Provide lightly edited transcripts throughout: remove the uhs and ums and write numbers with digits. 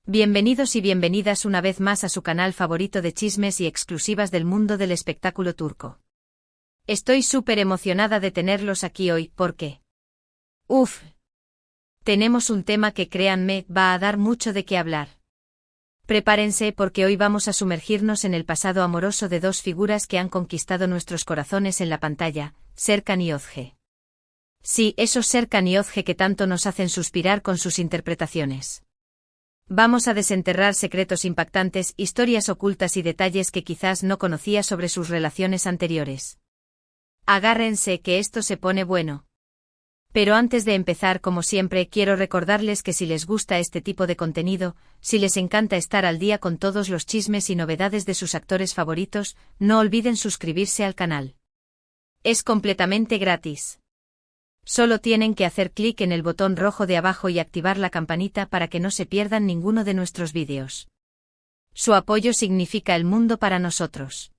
Bienvenidos y bienvenidas una vez más a su canal favorito de chismes y exclusivas del mundo del espectáculo turco. Estoy súper emocionada de tenerlos aquí hoy porque... tenemos un tema que créanme va a dar mucho de qué hablar. Prepárense porque hoy vamos a sumergirnos en el pasado amoroso de dos figuras que han conquistado nuestros corazones en la pantalla, Serkan y Özge. Sí, esos Serkan y Özge que tanto nos hacen suspirar con sus interpretaciones. Vamos a desenterrar secretos impactantes, historias ocultas y detalles que quizás no conocía sobre sus relaciones anteriores. Agárrense que esto se pone bueno. Pero antes de empezar, como siempre, quiero recordarles que si les gusta este tipo de contenido, si les encanta estar al día con todos los chismes y novedades de sus actores favoritos, no olviden suscribirse al canal. Es completamente gratis. Solo tienen que hacer clic en el botón rojo de abajo y activar la campanita para que no se pierdan ninguno de nuestros vídeos. Su apoyo significa el mundo para nosotros.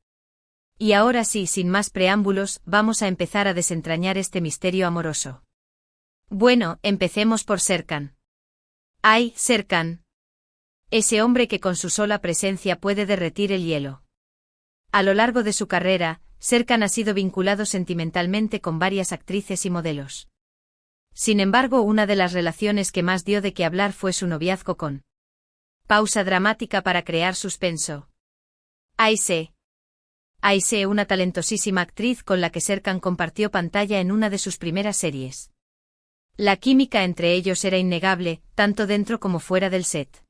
Y ahora sí, sin más preámbulos, vamos a empezar a desentrañar este misterio amoroso. Bueno, empecemos por Serkan. ¡Ay, Serkan! Ese hombre que con su sola presencia puede derretir el hielo. A lo largo de su carrera, Serkan ha sido vinculado sentimentalmente con varias actrices y modelos. Sin embargo, una de las relaciones que más dio de qué hablar fue su noviazgo con... Pausa dramática para crear suspenso. Ayşe, una talentosísima actriz con la que Serkan compartió pantalla en una de sus primeras series. La química entre ellos era innegable, tanto dentro como fuera del set.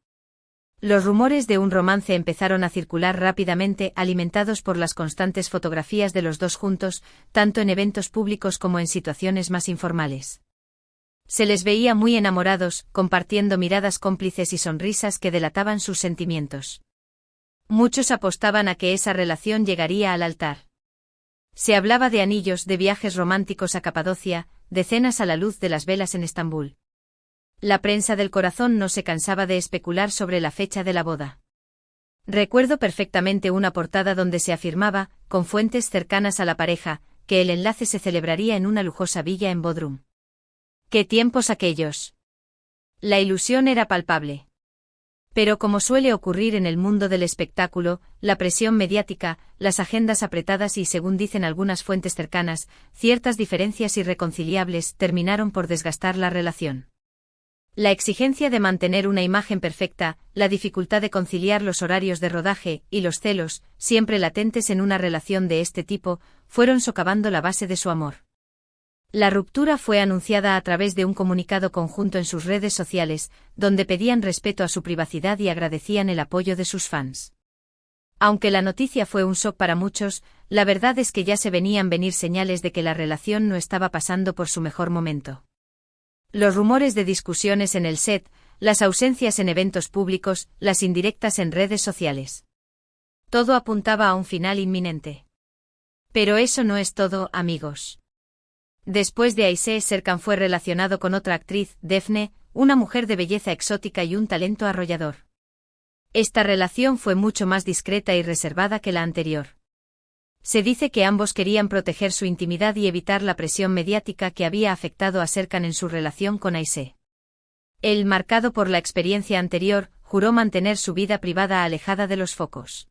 Los rumores de un romance empezaron a circular rápidamente, alimentados por las constantes fotografías de los dos juntos, tanto en eventos públicos como en situaciones más informales. Se les veía muy enamorados, compartiendo miradas cómplices y sonrisas que delataban sus sentimientos. Muchos apostaban a que esa relación llegaría al altar. Se hablaba de anillos, de viajes románticos a Capadocia, de cenas a la luz de las velas en Estambul. La prensa del corazón no se cansaba de especular sobre la fecha de la boda. Recuerdo perfectamente una portada donde se afirmaba, con fuentes cercanas a la pareja, que el enlace se celebraría en una lujosa villa en Bodrum. ¡Qué tiempos aquellos! La ilusión era palpable. Pero como suele ocurrir en el mundo del espectáculo, la presión mediática, las agendas apretadas y, según dicen algunas fuentes cercanas, ciertas diferencias irreconciliables terminaron por desgastar la relación. La exigencia de mantener una imagen perfecta, la dificultad de conciliar los horarios de rodaje y los celos, siempre latentes en una relación de este tipo, fueron socavando la base de su amor. La ruptura fue anunciada a través de un comunicado conjunto en sus redes sociales, donde pedían respeto a su privacidad y agradecían el apoyo de sus fans. Aunque la noticia fue un shock para muchos, la verdad es que ya se venían venir señales de que la relación no estaba pasando por su mejor momento. Los rumores de discusiones en el set, las ausencias en eventos públicos, las indirectas en redes sociales. Todo apuntaba a un final inminente. Pero eso no es todo, amigos. Después de Ayşe, Serkan fue relacionado con otra actriz, Defne, una mujer de belleza exótica y un talento arrollador. Esta relación fue mucho más discreta y reservada que la anterior. Se dice que ambos querían proteger su intimidad y evitar la presión mediática que había afectado a Serkan en su relación con Ayşe. Él, marcado por la experiencia anterior, juró mantener su vida privada alejada de los focos.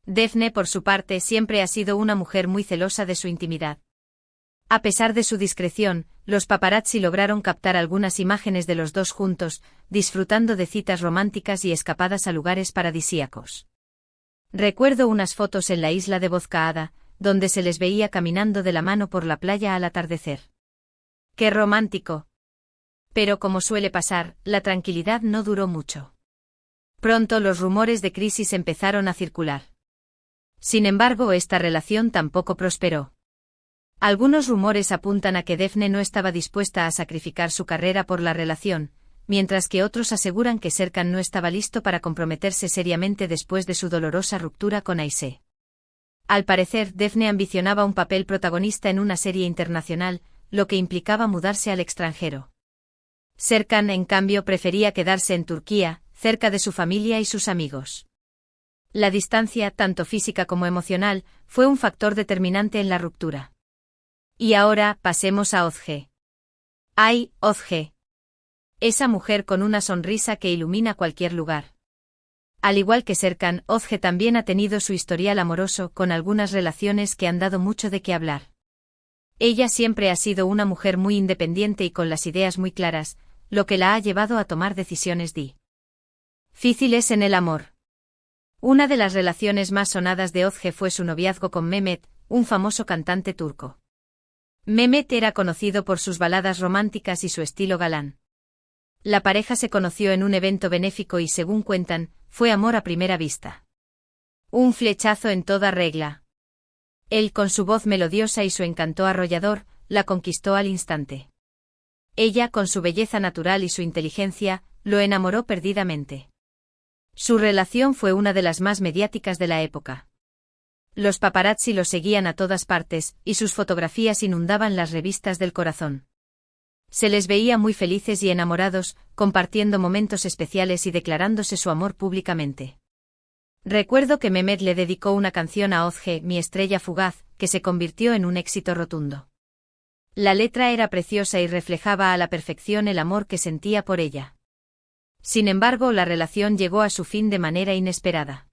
Defne, por su parte, siempre ha sido una mujer muy celosa de su intimidad. A pesar de su discreción, los paparazzi lograron captar algunas imágenes de los dos juntos, disfrutando de citas románticas y escapadas a lugares paradisíacos. Recuerdo unas fotos en la isla de Bozcaada, donde se les veía caminando de la mano por la playa al atardecer. ¡Qué romántico! Pero como suele pasar, la tranquilidad no duró mucho. Pronto los rumores de crisis empezaron a circular. Sin embargo, esta relación tampoco prosperó. Algunos rumores apuntan a que Defne no estaba dispuesta a sacrificar su carrera por la relación, mientras que otros aseguran que Serkan no estaba listo para comprometerse seriamente después de su dolorosa ruptura con Ayşe. Al parecer, Defne ambicionaba un papel protagonista en una serie internacional, lo que implicaba mudarse al extranjero. Serkan, en cambio, prefería quedarse en Turquía, cerca de su familia y sus amigos. La distancia, tanto física como emocional, fue un factor determinante en la ruptura. Y ahora, pasemos a Özge. ¡Ay, Özge! Esa mujer con una sonrisa que ilumina cualquier lugar. Al igual que Serkan, Özge también ha tenido su historial amoroso con algunas relaciones que han dado mucho de qué hablar. Ella siempre ha sido una mujer muy independiente y con las ideas muy claras, lo que la ha llevado a tomar decisiones difíciles en el amor. Una de las relaciones más sonadas de Özge fue su noviazgo con Mehmet, un famoso cantante turco. Mehmet era conocido por sus baladas románticas y su estilo galán. La pareja se conoció en un evento benéfico y, según cuentan, fue amor a primera vista. Un flechazo en toda regla. Él, con su voz melodiosa y su encanto arrollador, la conquistó al instante. Ella, con su belleza natural y su inteligencia, lo enamoró perdidamente. Su relación fue una de las más mediáticas de la época. Los paparazzi lo seguían a todas partes, y sus fotografías inundaban las revistas del corazón. Se les veía muy felices y enamorados, compartiendo momentos especiales y declarándose su amor públicamente. Recuerdo que Mehmet le dedicó una canción a Özge, Mi estrella fugaz, que se convirtió en un éxito rotundo. La letra era preciosa y reflejaba a la perfección el amor que sentía por ella. Sin embargo, la relación llegó a su fin de manera inesperada.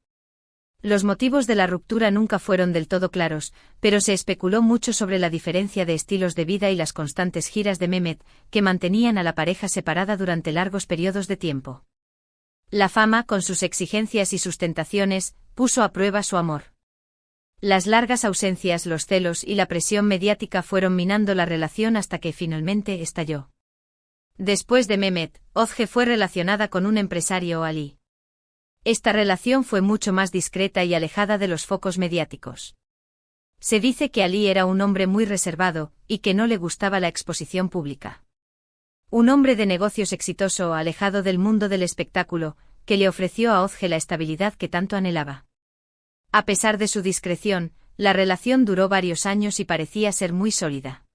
Los motivos de la ruptura nunca fueron del todo claros, pero se especuló mucho sobre la diferencia de estilos de vida y las constantes giras de Mehmet, que mantenían a la pareja separada durante largos periodos de tiempo. La fama, con sus exigencias y sus tentaciones, puso a prueba su amor. Las largas ausencias, los celos y la presión mediática fueron minando la relación hasta que finalmente estalló. Después de Mehmet, Özge fue relacionada con un empresario, Ali. Esta relación fue mucho más discreta y alejada de los focos mediáticos. Se dice que Ali era un hombre muy reservado, y que no le gustaba la exposición pública. Un hombre de negocios exitoso, alejado del mundo del espectáculo, que le ofreció a Özge la estabilidad que tanto anhelaba. A pesar de su discreción, la relación duró varios años y parecía ser muy sólida.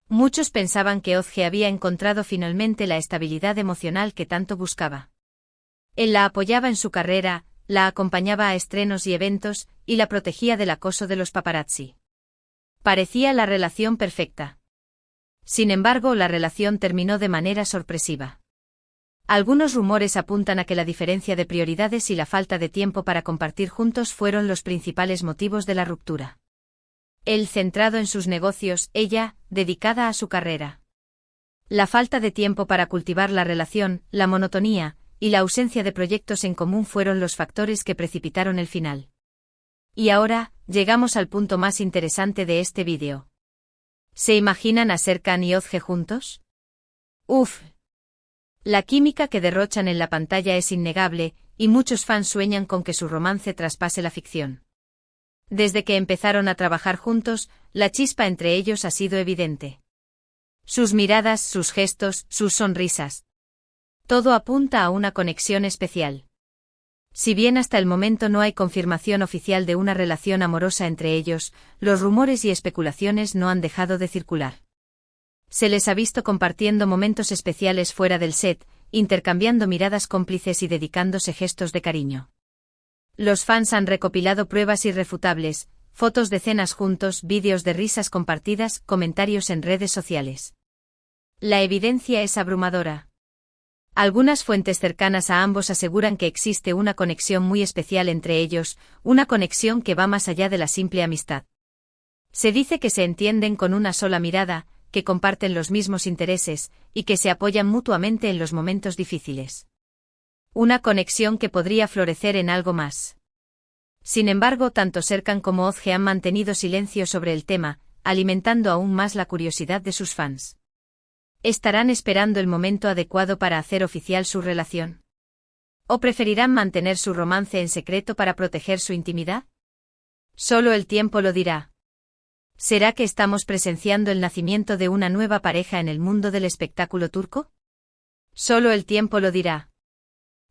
Muchos pensaban que Özge había encontrado finalmente la estabilidad emocional que tanto buscaba. Él la apoyaba en su carrera, la acompañaba a estrenos y eventos, y la protegía del acoso de los paparazzi. Parecía la relación perfecta. Sin embargo, la relación terminó de manera sorpresiva. Algunos rumores apuntan a que la diferencia de prioridades y la falta de tiempo para compartir juntos fueron los principales motivos de la ruptura. Él centrado en sus negocios, ella, dedicada a su carrera. La falta de tiempo para cultivar la relación, la monotonía, y la ausencia de proyectos en común fueron los factores que precipitaron el final. Y ahora, llegamos al punto más interesante de este vídeo. ¿Se imaginan a Serkan y Özge juntos? ¡Uf! La química que derrochan en la pantalla es innegable, y muchos fans sueñan con que su romance traspase la ficción. Desde que empezaron a trabajar juntos, la chispa entre ellos ha sido evidente. Sus miradas, sus gestos, sus sonrisas. Todo apunta a una conexión especial. Si bien hasta el momento no hay confirmación oficial de una relación amorosa entre ellos, los rumores y especulaciones no han dejado de circular. Se les ha visto compartiendo momentos especiales fuera del set, intercambiando miradas cómplices y dedicándose gestos de cariño. Los fans han recopilado pruebas irrefutables, fotos de cenas juntos, vídeos de risas compartidas, comentarios en redes sociales. La evidencia es abrumadora. Algunas fuentes cercanas a ambos aseguran que existe una conexión muy especial entre ellos, una conexión que va más allá de la simple amistad. Se dice que se entienden con una sola mirada, que comparten los mismos intereses, y que se apoyan mutuamente en los momentos difíciles. Una conexión que podría florecer en algo más. Sin embargo, tanto Serkan como Özge han mantenido silencio sobre el tema, alimentando aún más la curiosidad de sus fans. ¿Estarán esperando el momento adecuado para hacer oficial su relación? ¿O preferirán mantener su romance en secreto para proteger su intimidad? Solo el tiempo lo dirá. ¿Será que estamos presenciando el nacimiento de una nueva pareja en el mundo del espectáculo turco? Solo el tiempo lo dirá.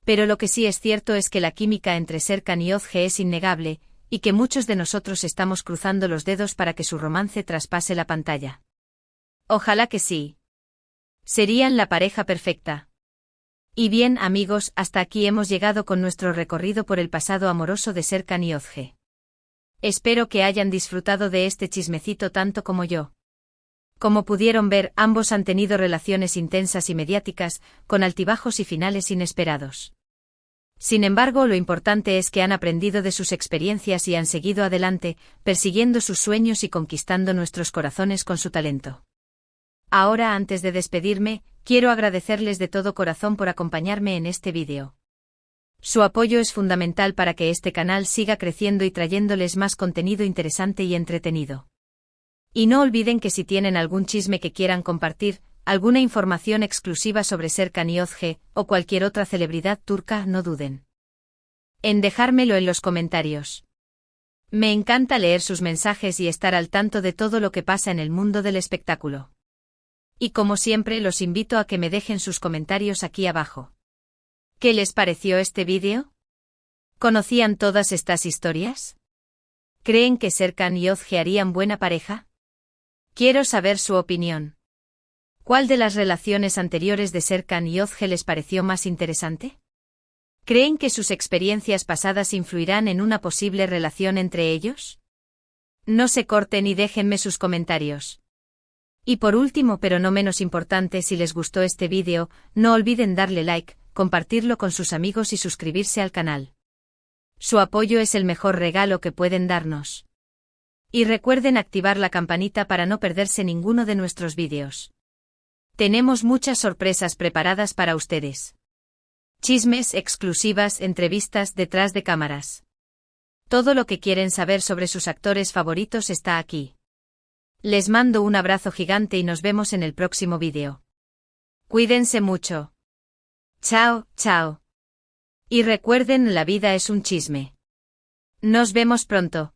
Pero lo que sí es cierto es que la química entre Serkan y Özge es innegable, y que muchos de nosotros estamos cruzando los dedos para que su romance traspase la pantalla. Ojalá que sí. Serían la pareja perfecta. Y bien, amigos, hasta aquí hemos llegado con nuestro recorrido por el pasado amoroso de Serkan y Özge. Espero que hayan disfrutado de este chismecito tanto como yo. Como pudieron ver, ambos han tenido relaciones intensas y mediáticas, con altibajos y finales inesperados. Sin embargo, lo importante es que han aprendido de sus experiencias y han seguido adelante, persiguiendo sus sueños y conquistando nuestros corazones con su talento. Ahora, antes de despedirme, quiero agradecerles de todo corazón por acompañarme en este vídeo. Su apoyo es fundamental para que este canal siga creciendo y trayéndoles más contenido interesante y entretenido. Y no olviden que si tienen algún chisme que quieran compartir, alguna información exclusiva sobre Serkan Yozge, o cualquier otra celebridad turca, no duden en dejármelo en los comentarios. Me encanta leer sus mensajes y estar al tanto de todo lo que pasa en el mundo del espectáculo. Y como siempre, los invito a que me dejen sus comentarios aquí abajo. ¿Qué les pareció este vídeo? ¿Conocían todas estas historias? ¿Creen que Serkan y Yozge harían buena pareja? Quiero saber su opinión. ¿Cuál de las relaciones anteriores de Serkan y Yozge les pareció más interesante? ¿Creen que sus experiencias pasadas influirán en una posible relación entre ellos? No se corten y déjenme sus comentarios. Y por último, pero no menos importante, si les gustó este vídeo, no olviden darle like, compartirlo con sus amigos y suscribirse al canal. Su apoyo es el mejor regalo que pueden darnos. Y recuerden activar la campanita para no perderse ninguno de nuestros vídeos. Tenemos muchas sorpresas preparadas para ustedes. Chismes, exclusivas, entrevistas detrás de cámaras. Todo lo que quieren saber sobre sus actores favoritos está aquí. Les mando un abrazo gigante y nos vemos en el próximo vídeo. Cuídense mucho. Chao, chao. Y recuerden, la vida es un chisme. Nos vemos pronto.